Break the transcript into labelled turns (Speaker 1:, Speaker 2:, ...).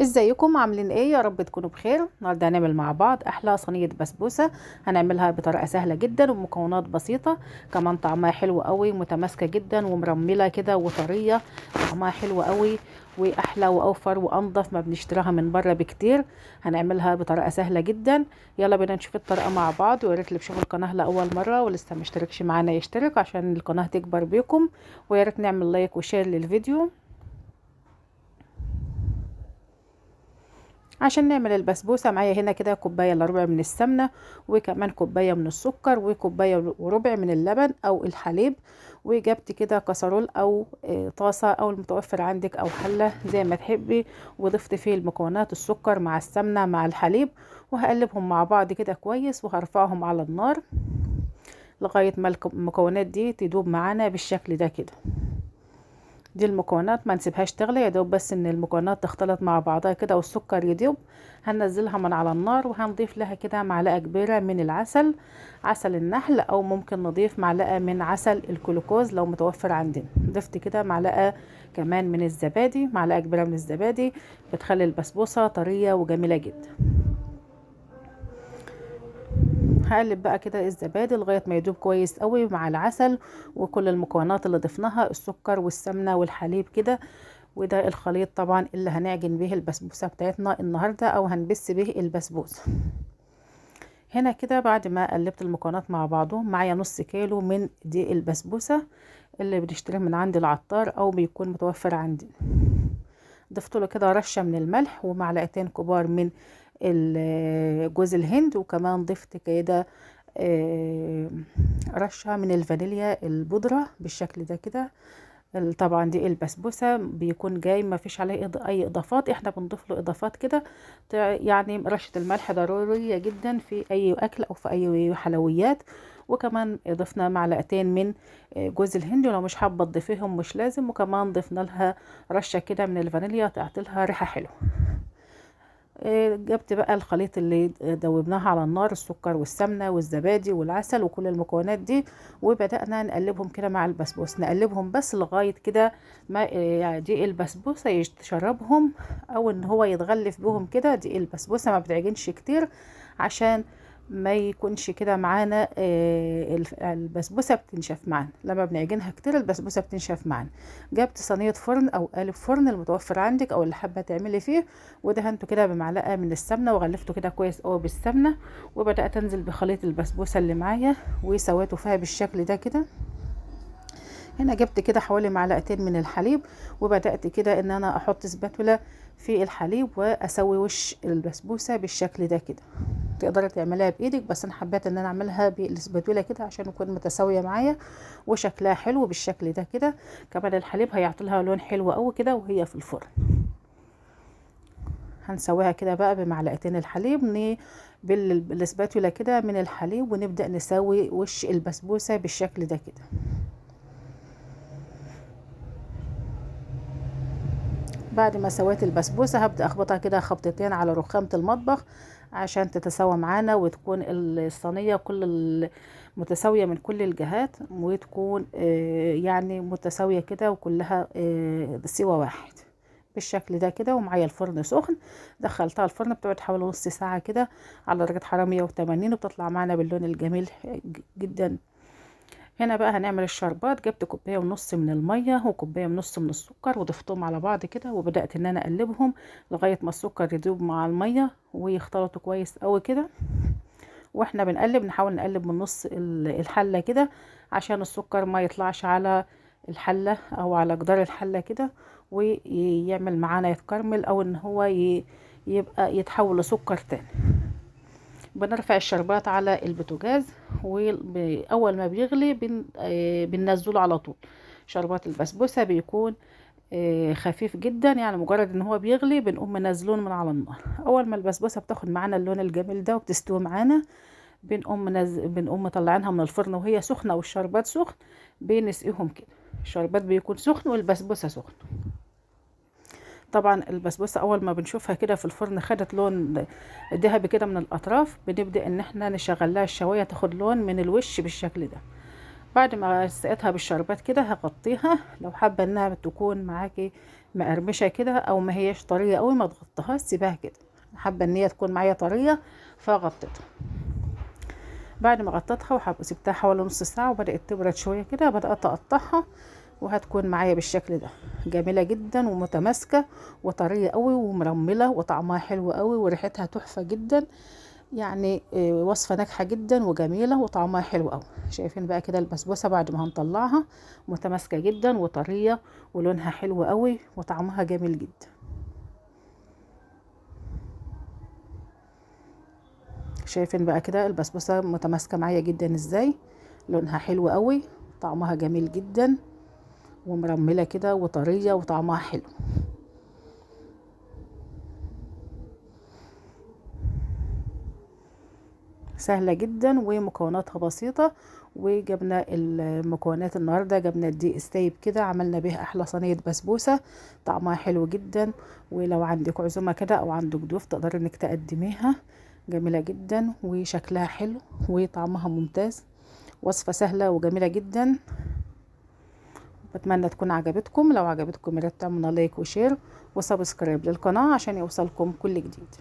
Speaker 1: ازيكم عاملين ايه؟ يا رب تكونوا بخير. النهارده هنعمل مع بعض احلى صينيه بسبوسه. هنعملها بطريقه سهله جدا ومكونات بسيطه، كمان طعمها حلو قوي، متماسكه جدا ومرمله كده وطريه. طعمها حلو قوي واحلى واوفر وانضف ما بنشتراها من بره بكتير. هنعملها بطريقه سهله جدا. يلا بينا نشوف الطريقه مع بعض. ويا ريت اللي بيشوف القناه لاول مره ولسه مشتركش معانا يشترك عشان القناه تكبر بيكم. ويا ريت نعمل لايك وشير للفيديو. عشان نعمل البسبوسة معايا هنا كده كوباية الا ربع من السمنة، وكمان كوباية من السكر، وكوباية وربع من اللبن او الحليب. وجبت كده كسرول او طاسة او المتوفر عندك او حلة زي ما تحبي. وضفت فيه المكونات السكر مع السمنة مع الحليب، وهقلبهم مع بعض كده كويس، وهرفعهم على النار لغاية ما المكونات دي تدوب معانا بالشكل ده كده. دي المكونات ما نسيبهاش تغلي، يا دوب بس ان المكونات تختلط مع بعضها كده والسكر يدوب. هننزلها من على النار وهنضيف لها كده معلقه كبيره من العسل، عسل النحل، او ممكن نضيف معلقه من عسل الكلوكوز لو متوفر عندنا. ضفت كده معلقه كمان من الزبادي، معلقه كبيره من الزبادي، بتخلي البسبوسه طريه وجميله جدا. هقلب بقى كده الزبادي لغايه ما يدوب كويس قوي مع العسل وكل المكونات اللي ضفناها، السكر والسمنه والحليب كده. وده الخليط طبعا اللي هنعجن به البسبوسه بتاعتنا النهارده، او هنبس به البسبوسه. هنا كده بعد ما قلبت المكونات مع بعضهم، معايا نص كيلو من دي البسبوسه اللي بنشتريه من عند العطار او بيكون متوفر عندي. ضفت له كده رشه من الملح ومعلقتين كبار من جوز الهند، وكمان ضفت كده آه، رشه من الفانيليا البودره بالشكل ده كده. طبعا دي البسبوسه بيكون جاي ما فيش عليه اي اضافات، احنا بنضيف له اضافات كده. يعني رشه الملح ضروريه جدا في اي اكل او في اي حلويات. وكمان ضفنا معلقتين من جوز الهند، ولو مش حابه تضيفيهم مش لازم. وكمان ضفنا لها رشه كده من الفانيليا تعطي لها ريحه حلوه. جبت بقى الخليط اللي دوبناه على النار، السكر والسمنة والزبادي والعسل وكل المكونات دي، وبدأنا نقلبهم كده مع البسبوس، نقلبهم بس لغاية كده ما يعني دي البسبوسة يشربهم، او ان هو يتغلف بهم كده. دي البسبوسة ما بتعجنش كتير عشان ما يكونش كده معانا البسبوسة بتنشف معانا. لما بنعجنها كتير البسبوسة بتنشف معانا. جبت صينية فرن او قالب فرن المتوفر عندك او اللي حابة تعملي فيه، ودهنته كده بمعلقه من السمنه وغلفته كده كويس قوي بالسمنه. وبدات انزل بخليط البسبوسه اللي معايا وسويته فيها بالشكل ده كده. هنا جبت كده حوالي معلقتين من الحليب، وبدات كده ان انا احط سباتولا في الحليب واسوي وش البسبوسه بالشكل ده كده. تقدري تعمليها بايدك، بس انا حبيت ان انا اعملها بالسباتولا كده عشان تكون متساويه معايا وشكلها حلو بالشكل ده كده. كمان الحليب هيعطي لها لون حلو قوي كده وهي في الفرن. هنسويها كده بقى بمعلقتين الحليب بالسباتولا كده من الحليب، ونبدأ نسوي وش البسبوسة بالشكل ده كده. بعد ما سويت البسبوسة هبدأ اخبطها كده خبطتين على رخامة المطبخ عشان تتساوى معانا، وتكون الصينية متساوية من كل الجهات، وتكون يعني متساوية كده وكلها سوى واحد بالشكل ده كده. ومعايا الفرن سخن، دخلتها الفرن بتقعد حوالي نص ساعة كده على درجة حرارة 180، وبتطلع معانا باللون الجميل جدا. هنا بقى هنعمل الشربات. جبت كوبايه ونص من الميه وكوبايه ونص من السكر وضفتهم على بعض كده، وبدات ان انا اقلبهم لغايه ما السكر يدوب مع الميه ويختلطوا كويس قوي كده. واحنا بنقلب نحاول نقلب من نص الحله كده عشان السكر ما يطلعش على الحله او على جدار الحله كده، ويعمل معانا يتكرمل، او ان هو يبقى يتحول لسكر تاني. بنرفع الشربات على البوتاجاز، واول ما بيغلي بننزله على طول. شربات البسبوسه بيكون خفيف جدا، يعني مجرد ان هو بيغلي بنقوم منزلون من على النار. اول ما البسبوسه بتاخد معانا اللون الجميل ده وبتستوي معانا، بنقوم مطلعينها من الفرن وهي سخنه والشربات سخن، بنسقيهم كده. الشربات بيكون سخن والبسبوسه سخن. طبعا البسبوسه اول ما بنشوفها كده في الفرن خدت لون ذهبي كده من الاطراف، بنبدا ان احنا نشغل لها الشوايه تاخد لون من الوش بالشكل ده. بعد ما سقيتها بالشربات كده هغطيها، لو حابه انها تكون معاكي مقرمشه كده او ما هيش طريه قوي، ما تغطيهاش، سيبها كده. حابه ان هي تكون معايا طريه فغطيتها. بعد ما غطيتها وسبتها حوالي نص ساعه وبدات تبرد شويه كده، بدات اقطعها، وهتكون معايا بالشكل ده. جميله جدا ومتماسكه وطريه قوي ومرمله وطعمها حلو قوي وريحتها تحفه جدا. يعني وصفه ناجحه جدا وجميله وطعمها حلو قوي. شايفين بقى كده البسبوسه بعد ما هنطلعها متماسكه جدا وطريه ولونها حلو قوي وطعمها جميل جدا. شايفين بقى كده البسبوسه متماسكه معايا جدا ازاي، لونها حلو قوي، طعمها جميل جدا ومرمله كده وطريه وطعمها حلو. سهله جدا ومكوناتها بسيطه. وجبنا المكونات النهارده، جبنا الدقيق السايب كده، عملنا به احلى صينيه بسبوسه طعمها حلو جدا. ولو عندك عزومه كده او عندك ضيوف تقدري انك تقدميها، جميله جدا وشكلها حلو وطعمها ممتاز. وصفه سهله وجميله جدا. بتمنى تكون عجبتكم. لو عجبتكم يا ريت تعملوا لايك وشير وسبسكرايب للقناه عشان يوصلكم كل جديد.